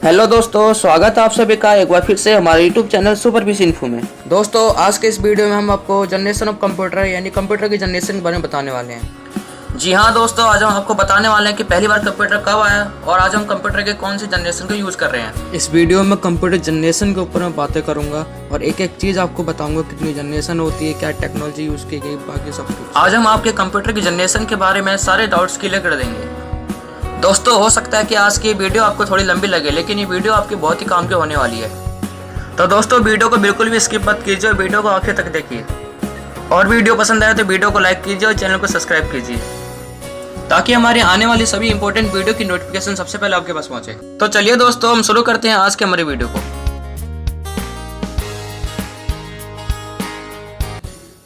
Hello दोस्तों, स्वागत है आप सभी का एक बार फिर से हमारे YouTube channel super PC info में। दोस्तों, आज के इस वीडियो में हम आपको जनरेशन ऑफ कंप्यूटर यानी कंप्यूटर की जनरेशन के बारे में बताने वाले हैं। जी हाँ दोस्तों, आज हम आपको बताने वाले हैं कि पहली बार कंप्यूटर कब आया और आज हम कंप्यूटर के कौन सी जनरेशन को यूज़ कर रहे हैं। इस वीडियो में कंप्यूटर जनरेशन के ऊपर मैं बातें करूँगा और एक एक चीज़ आपको बताऊँगा, कितनी जनरेशन होती है, क्या टेक्नोलॉजी यूज़ की गई, बाकी सब कुछ। आज हम आपके कंप्यूटर की जनरेशन के बारे में सारे डाउट्स क्लियर कर देंगे। दोस्तों, हो सकता है कि आज की वीडियो आपको थोड़ी लंबी लगे, लेकिन ये वीडियो आपकी बहुत ही काम की होने वाली है। तो दोस्तों, वीडियो को बिल्कुल भी स्किप मत कीजिए और वीडियो को आखिर तक देखिए। और वीडियो पसंद आए तो वीडियो को लाइक कीजिए और चैनल को सब्सक्राइब कीजिए, ताकि हमारे आने वाली सभी इंपॉर्टेंट वीडियो की नोटिफिकेशन सबसे पहले आपके पास पहुंचे। तो चलिए दोस्तों, हम शुरू करते हैं आज के हमारे वीडियो को।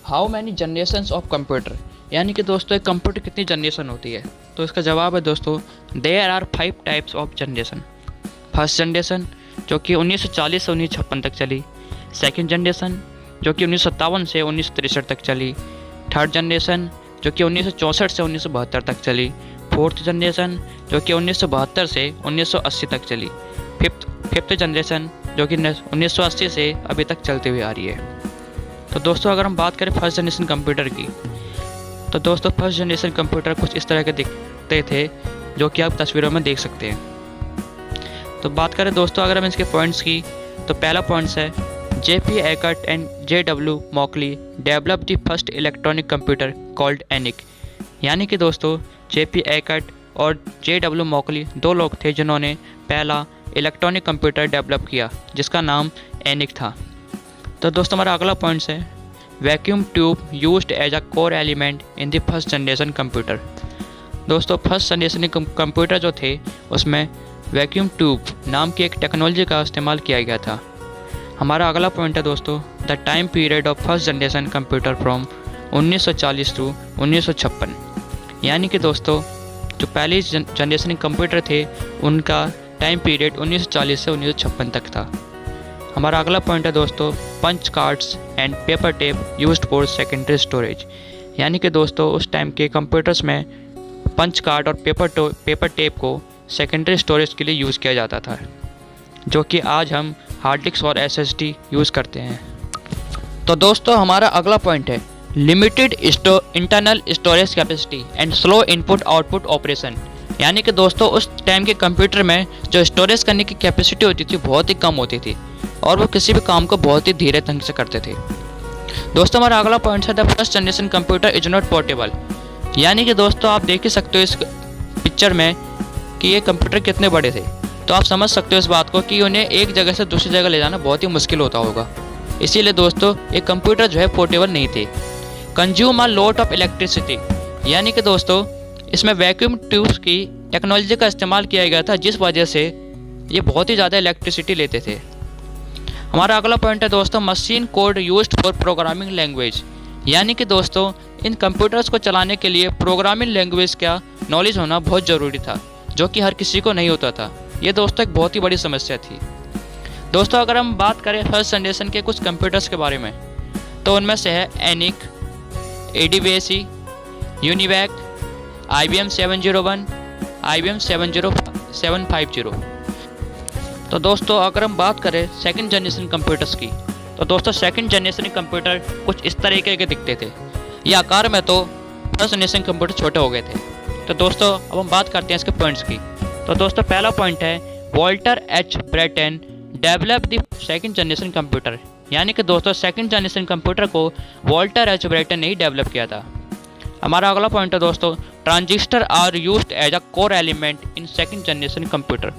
How many generations of computer, यानी कि दोस्तों एक कंप्यूटर कितनी जनरेशन होती है। तो इसका जवाब है दोस्तों, there are 5 types of generation. First generation जो कि 1940 से 1956 तक चली। सेकंड जनरेशन जो कि 1957 से 1963 तक चली। थर्ड जनरेशन जो कि 1964 से 1972 तक चली। फोर्थ जनरेशन जो कि 1972 से 1980 तक चली। फिफ्थ जनरेशन जो कि 1980 से अभी तक चलती हुई आ रही है। तो दोस्तों, अगर हम बात करें फर्स्ट जनरेशन कंप्यूटर की, तो दोस्तों फर्स्ट जनरेशन कंप्यूटर कुछ इस तरह के दिखते थे, जो कि आप तस्वीरों में देख सकते हैं। तो बात करें दोस्तों अगर हम इसके पॉइंट्स की, तो पहला पॉइंट्स है JP Eckert and JW Mauchly develop the first electronic computer called ENIAC। यानी कि दोस्तों JP Eckert और JW Mauchly दो लोग थे जिन्होंने पहला इलेक्ट्रॉनिक कंप्यूटर डेवलप किया, जिसका नाम ENIAC था। तो दोस्तों हमारा अगला पॉइंट्स है vacuum tube used as a core element in the first generation computer. दोस्तों फर्स्ट जनरेशन कंप्यूटर जो थे उसमें वैक्यूम ट्यूब नाम की एक टेक्नोलॉजी का इस्तेमाल किया गया था। हमारा अगला पॉइंट है दोस्तों the time period of first generation computer from 1940 to 1956। यानी कि दोस्तों जो पहली जनरेशन कंप्यूटर थे उनका टाइम पीरियड 1940 से 1956 तक था। हमारा अगला पॉइंट है दोस्तों punch cards and paper tape used for secondary storage. यानी कि दोस्तों उस टाइम के कंप्यूटर्स में पंच कार्ड और पेपर टेप को सेकेंडरी स्टोरेज के लिए यूज़ किया जाता था, जो कि आज हम हार्ड डिस्क और SSD यूज़ करते हैं। तो दोस्तों हमारा अगला पॉइंट है limited internal storage capacity and slow input output operation. यानी कि दोस्तों उस टाइम के कंप्यूटर में जो स्टोरेज करने की कैपेसिटी होती थी बहुत ही कम होती थी और वो किसी भी काम को बहुत ही धीरे ढंग से करते थे। दोस्तों हमारा अगला पॉइंट है the first generation computer is not portable. यानी कि दोस्तों आप देख ही सकते हो इस पिक्चर में कि ये कंप्यूटर कितने बड़े थे, तो आप समझ सकते हो इस बात को कि उन्हें एक जगह से दूसरी जगह ले जाना बहुत ही मुश्किल होता होगा। इसीलिए दोस्तों ये कंप्यूटर जो है पोर्टेबल नहीं थे। Consume a lot of electricity. यानी कि दोस्तों इसमें वैक्यूम ट्यूब्स की टेक्नोलॉजी का इस्तेमाल किया गया था, जिस वजह से ये बहुत ही ज़्यादा इलेक्ट्रिसिटी लेते थे। हमारा अगला पॉइंट है दोस्तों machine code used for programming language. यानी कि दोस्तों इन कंप्यूटर्स को चलाने के लिए प्रोग्रामिंग लैंग्वेज का नॉलेज होना बहुत ज़रूरी था, जो कि हर किसी को नहीं होता था। ये दोस्तों एक बहुत ही बड़ी समस्या थी। दोस्तों अगर हम बात करें फर्स्ट जनरेशन के कुछ कंप्यूटर्स के बारे में, तो उनमें से है ENIAC, ADVAC, UNIVAC, IBM 701, IBM 750। तो दोस्तों अगर हम बात करें सेकंड जनरेशन कंप्यूटर्स की, तो दोस्तों सेकंड जनरेशन कंप्यूटर कुछ इस तरीके के दिखते थे। ये आकार में तो फर्स्ट जनरेशन कंप्यूटर छोटे हो गए थे। तो दोस्तों अब हम बात करते हैं इसके पॉइंट्स की। तो दोस्तों पहला पॉइंट है Walter H Brattain develop the second generation computer. यानी कि दोस्तों सेकंड जनरेशन कंप्यूटर को वॉल्टर H ब्रेटन ने ही डेवलप किया था। हमारा अगला पॉइंट है दोस्तों transistor are used as a core element in second generation computer.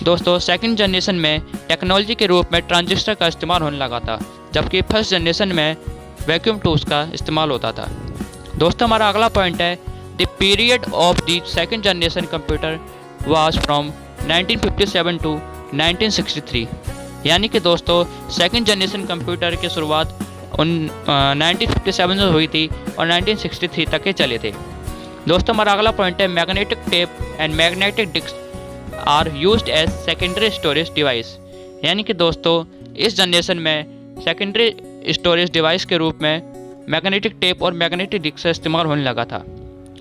दोस्तों सेकंड जनरेशन में टेक्नोलॉजी के रूप में ट्रांजिस्टर का इस्तेमाल होने लगा था, जबकि फर्स्ट जनरेशन में वैक्यूम ट्यूब्स का इस्तेमाल होता था। दोस्तों हमारा अगला पॉइंट है the period of the second generation computer was from 1957 to 1963। यानी कि दोस्तों सेकंड जनरेशन कंप्यूटर की शुरुआत 1957 में हुई थी और 1963 तक के चले थे। दोस्तों हमारा अगला पॉइंट है magnetic tape and magnetic disk are used as secondary storage device. यानी कि दोस्तों इस जनरेशन में सेकेंडरी स्टोरेज डिवाइस के रूप में मैग्नेटिक टेप और मैग्नेटिक डिस्क का इस्तेमाल होने लगा था।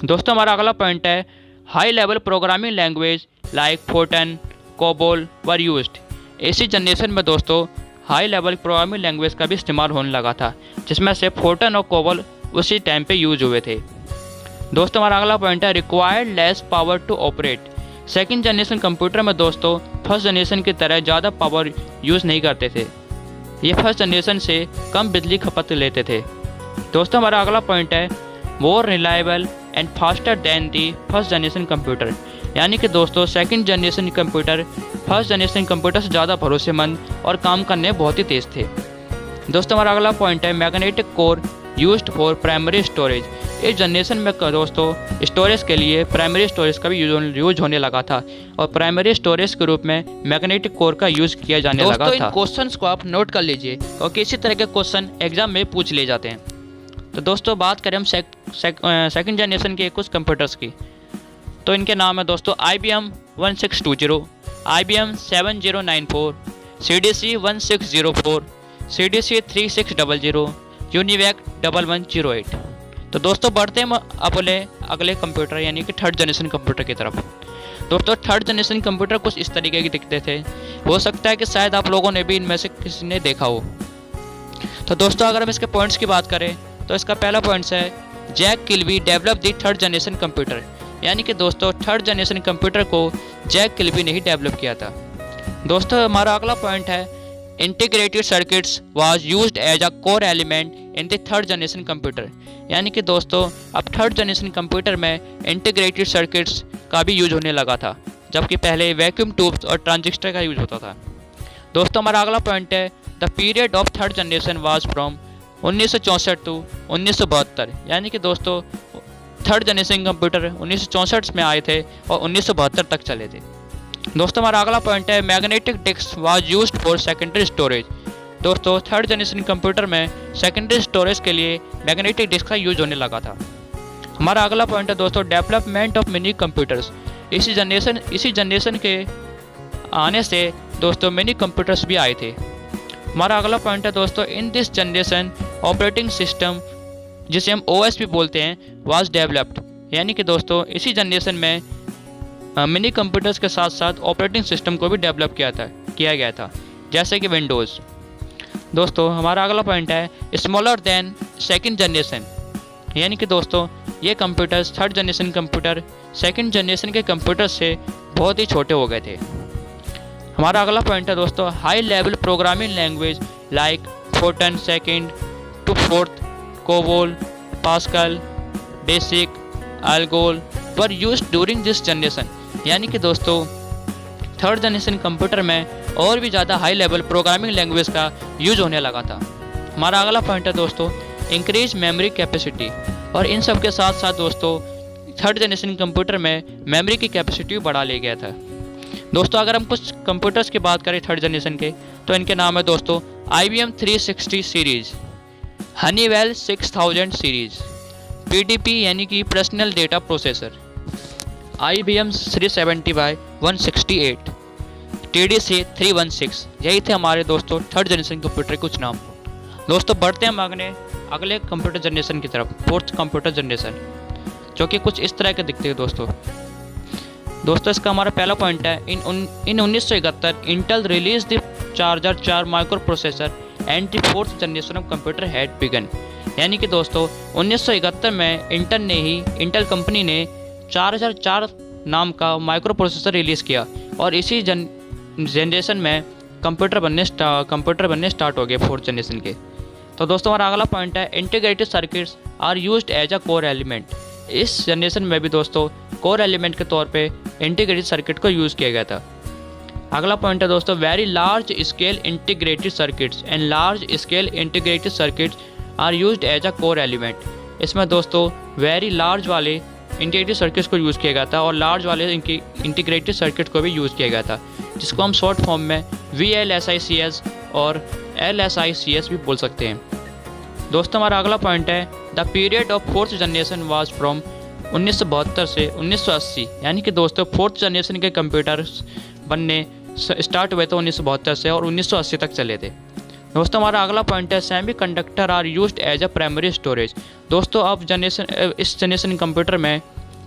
दोस्तों हमारा अगला पॉइंट है high level programming language like Fortran COBOL were used. इसी जनरेशन में दोस्तों हाई लेवल प्रोग्रामिंग लैंग्वेज का भी इस्तेमाल होने लगा था, जिसमें से फोर्टन और कोबोल उसी टाइम पे यूज हुए थे। दोस्तों हमारा अगला पॉइंट है required less power to operate. Second generation computer में दोस्तों फर्स्ट जनरेशन की तरह ज़्यादा पावर यूज़ नहीं करते थे। ये फर्स्ट जनरेशन से कम बिजली खपत लेते थे। दोस्तों हमारा अगला पॉइंट है more reliable and faster than the first generation computer. यानी कि दोस्तों second generation computer first generation computer से ज़्यादा भरोसेमंद और काम करने में बहुत ही तेज़ थे। दोस्तों हमारा अगला पॉइंट है magnetic core used for primary storage. इस जनरेशन में दोस्तों स्टोरेज के लिए प्राइमरी स्टोरेज का भी यूज होने लगा था और प्राइमरी स्टोरेज के रूप में मैग्नेटिक कोर का यूज़ किया जाने लगा था। दोस्तों इन क्वेश्चंस को आप नोट कर लीजिए क्योंकि इसी तरह के क्वेश्चन एग्जाम में पूछ ले जाते हैं। तो दोस्तों बात करें हम सेकंड जनरेशन के कुछ कंप्यूटर्स की, तो इनके नाम है दोस्तों IBM 1620, IBM 7094, CDC 1604, CDC 3600, UNIVAC 1108। तो दोस्तों बढ़ते हैं अपने अगले कंप्यूटर यानी कि थर्ड जनरेशन कंप्यूटर की तरफ। दोस्तों थर्ड जनरेशन कंप्यूटर कुछ इस तरीके के दिखते थे। हो सकता है कि शायद आप लोगों ने भी इनमें से किसी ने देखा हो। तो दोस्तों अगर हम इसके पॉइंट्स की बात करें तो इसका पहला पॉइंट्स है Jack Kilby develop the third generation computer. यानी कि दोस्तों थर्ड जनरेशन कंप्यूटर को जैक किल्बी ने ही डेवलप किया था। दोस्तों हमारा अगला पॉइंट है integrated circuits was used as a core element in the third generation computer. यानी कि दोस्तों अब थर्ड जनरेशन कंप्यूटर में इंटीग्रेटेड सर्किट्स का भी यूज होने लगा था, जबकि पहले वैक्यूम ट्यूब्स और ट्रांजिस्टर का यूज होता था। दोस्तों हमारा अगला पॉइंट है the period of third generation was from 1964 to 1972। यानी कि दोस्तों थर्ड जनरेशन कंप्यूटर 1964 में आए थे और 1972 तक चले थे। दोस्तों हमारा अगला पॉइंट है magnetic disk was used for secondary storage. दोस्तों थर्ड जनरेशन कंप्यूटर में सेकेंडरी स्टोरेज के लिए मैग्नेटिक डिस्क का यूज होने लगा था। हमारा अगला पॉइंट है दोस्तों डेवलपमेंट ऑफ मिनी कंप्यूटर्स। इसी जनरेशन के आने से दोस्तों मिनी कंप्यूटर्स भी आए थे। हमारा अगला पॉइंट है दोस्तों इन दिस जनरेशन ऑपरेटिंग सिस्टम, जिसे हम OS भी बोलते हैं, वाज डेवलप्ड। यानी कि दोस्तों इसी जनरेशन में मिनी कंप्यूटर्स के साथ साथ ऑपरेटिंग सिस्टम को भी डेवलप किया गया था, जैसे कि विंडोज़। दोस्तों हमारा अगला पॉइंट है स्मॉलर देन सेकंड जनरेशन। यानी कि दोस्तों ये computers third generation computer second generation के कंप्यूटर से बहुत ही छोटे हो गए थे। हमारा अगला पॉइंट है दोस्तों high level programming language like Fortran second to fourth, COBOL, Pascal, BASIC, ALGOL were used during this generation. यानी कि दोस्तों थर्ड जनरेशन कंप्यूटर में और भी ज़्यादा हाई लेवल प्रोग्रामिंग लैंग्वेज का यूज होने लगा था। हमारा अगला पॉइंट है दोस्तों इंक्रीज मेमोरी कैपेसिटी। और इन सब के साथ साथ दोस्तों थर्ड जनरेशन कंप्यूटर में मेमोरी की कैपेसिटी बढ़ा लिया गया था। दोस्तों अगर हम कुछ कंप्यूटर्स की बात करें थर्ड जनरेशन के, तो इनके नाम है दोस्तों IBM 360 series, Honeywell 6000 series, PDP यानी कि personal data processor, IBM 370x168, TDC 316। यही थे हमारे दोस्तों थर्ड जनरेशन कंप्यूटर के कुछ नाम। दोस्तों बढ़ते हैं हम अगले कंप्यूटर जनरेशन की तरफ, फोर्थ कंप्यूटर जनरेशन, जो कि कुछ इस तरह के दिखते हैं। दोस्तों इसका हमारा पहला पॉइंट है इन 1971 Intel release the charger 4 micro processor and the fourth generation of computer had begun. यानी कि दोस्तों 1971 में इंटेल कंपनी ने 4004 नाम का माइक्रो प्रोसेसर रिलीज़ किया और इसी जनरेशन में कंप्यूटर बनने स्टार्ट हो गए फोर्थ जनरेशन के। तो दोस्तों हमारा अगला पॉइंट है integrated circuits are used as a core element. इस जनरेशन में भी दोस्तों कोर एलिमेंट के तौर पे इंटीग्रेटेड सर्किट को यूज़ किया गया था। अगला पॉइंट है दोस्तों very large scale integrated circuits and large scale integrated circuits are used as a core element. इसमें दोस्तों वेरी लार्ज वाले इंटीग्रेटेड सर्किट्स को यूज़ किया गया था और लार्ज वाले इंटीग्रेटेड सर्किट को भी यूज़ किया गया था, जिसको हम शॉर्ट फॉर्म में VLSICS और LSICS भी बोल सकते हैं। दोस्तों हमारा अगला पॉइंट है the period of fourth generation was from 1972 से 1980। यानी कि दोस्तों फोर्थ जनरेशन के कंप्यूटर्स बनने स्टार्ट हुए थे 1972 से और 1980 तक चले थे। दोस्तों हमारा अगला पॉइंट है semiconductor are used as a primary storage. दोस्तों अब इस जनरेशन कंप्यूटर में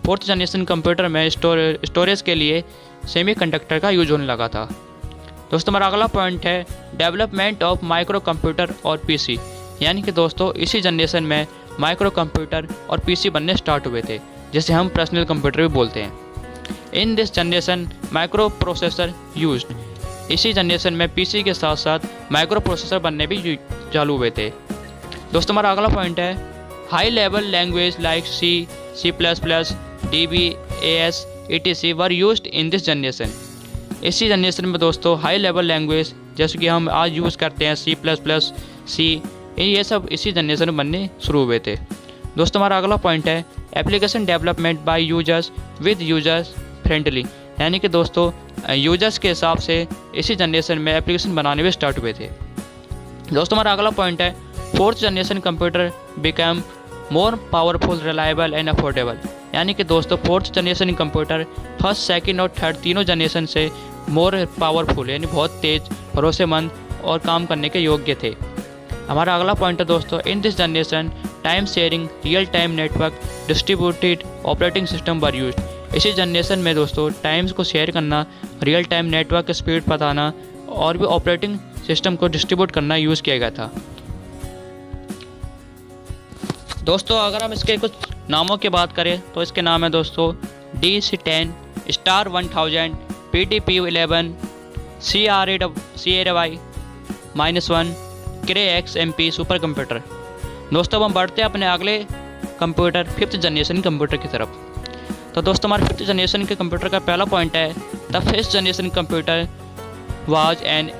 फोर्थ जनरेशन कंप्यूटर में स्टोरेज के लिए सेमीकंडक्टर का यूज होने लगा था। दोस्तों हमारा अगला पॉइंट है डेवलपमेंट ऑफ माइक्रो कंप्यूटर और पीसी, यानी कि दोस्तों इसी जनरेशन में माइक्रो कंप्यूटर और पीसी बनने स्टार्ट हुए थे, जिसे हम पर्सनल कंप्यूटर भी बोलते हैं। इन this generation micro processor used, इसी जनरेशन में पीसी के साथ साथ माइक्रो प्रोसेसर बनने भी चालू हुए थे। दोस्तों हमारा अगला पॉइंट है high level language like C, C plus plus, DB, AS, etc were used in this generation. इसी जनरेशन में दोस्तों हाई लेवल लैंग्वेज जैसे कि हम आज यूज़ करते हैं C++, C, ये सब इसी जनरेशन में बनने शुरू हुए थे। दोस्तों हमारा अगला पॉइंट है application development bye users with users friendly, यानी कि दोस्तों यूजर्स के हिसाब से इसी जनरेशन में एप्लीकेशन बनाने भी स्टार्ट हुए थे। दोस्तों हमारा अगला पॉइंट है fourth generation computer become more powerful, reliable and affordable, यानी कि दोस्तों fourth generation computer first, second और थर्ड तीनों जनरेशन से मोर पावरफुल यानी बहुत तेज, भरोसेमंद और काम करने के योग्य थे। हमारा अगला पॉइंट है दोस्तों इन this generation time sharing, real time network, distributed operating system were used. इसी जनरेशन में दोस्तों टाइम्स को शेयर करना, रियल टाइम नेटवर्क की स्पीड बताना और भी ऑपरेटिंग सिस्टम को डिस्ट्रीब्यूट करना यूज़ किया गया था। दोस्तों अगर हम इसके कुछ नामों की बात करें तो इसके नाम है दोस्तों DC-10, star 1000, PDP-11, CRAY-1, Cray XMP super computer. दोस्तों अब हम बढ़ते हैं अपने अगले कंप्यूटर फिफ्थ जनरेशन कंप्यूटर की तरफ। तो दोस्तों हमारे फिफ्थ जनरेशन के कंप्यूटर का पहला पॉइंट है the fifth generation computer was an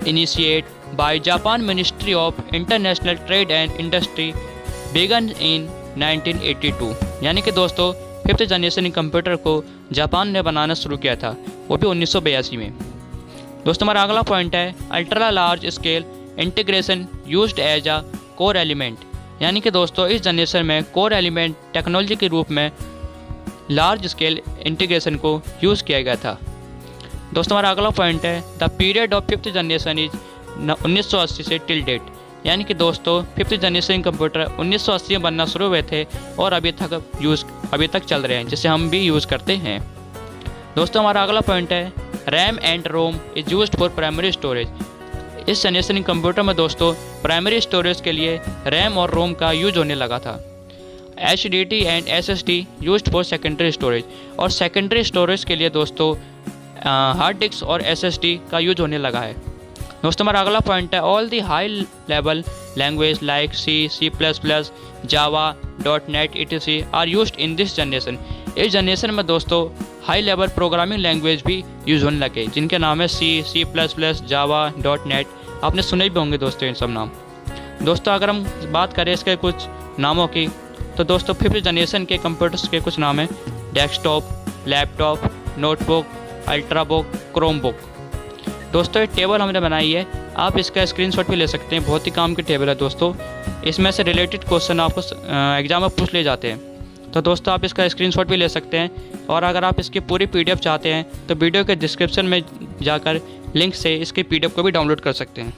initiate by Japan ministry of international trade and industry began in 1982, यानी कि दोस्तों फिफ्थ जनरेशन कंप्यूटर को जापान ने बनाना शुरू किया था, वो भी 1982 में। दोस्तों हमारा अगला पॉइंट है ultra large scale integration used as a core element, यानी कि दोस्तों इस जनरेशन में कोर एलिमेंट टेक्नोलॉजी के रूप में लार्ज स्केल इंटीग्रेशन को यूज़ किया गया था। दोस्तों हमारा अगला पॉइंट है the period of fifth generation is 1980 से टिल डेट, यानी कि दोस्तों फिफ्थ जनरेशन कंप्यूटर 1980 में बनना शुरू हुए थे और अभी तक चल रहे हैं, जिसे हम भी यूज़ करते हैं। दोस्तों हमारा अगला पॉइंट है RAM and ROM is used for primary storage. इस जनरेशन कंप्यूटर में दोस्तों प्राइमरी स्टोरेज के लिए रैम और रोम का यूज होने लगा था। HDD and SSD used for secondary storage, और सेकेंडरी स्टोरेज के लिए दोस्तों हार्ड डिस्क और SSD का यूज होने लगा है। दोस्तों हमारा अगला पॉइंट है all the high level language like C, C++, Java, .NET etc are used in this generation. इस जनरेशन में दोस्तों हाई लेवल प्रोग्रामिंग लैंग्वेज भी यूज़ होने लगे, जिनके नाम है C, C++, जावा, .NET। आपने सुने भी होंगे दोस्तों इन सब नाम। दोस्तों अगर हम बात करें इसके कुछ नामों की तो दोस्तों फिफ्थ जनरेशन के कंप्यूटर्स के कुछ नाम हैं desktop, laptop, notebook, ultrabook, Chromebook. दोस्तों ये टेबल हमने बनाई है, आप इसका स्क्रीनशॉट भी ले सकते हैं, बहुत ही काम की टेबल है दोस्तों। इसमें से रिलेटेड क्वेश्चन आपको एग्जाम में पूछ ले जाते हैं, तो दोस्तों आप इसका स्क्रीनशॉट भी ले सकते हैं। और अगर आप इसकी पूरी PDF चाहते हैं तो वीडियो के डिस्क्रिप्शन में जाकर लिंक से इसकी PDF को भी डाउनलोड कर सकते हैं।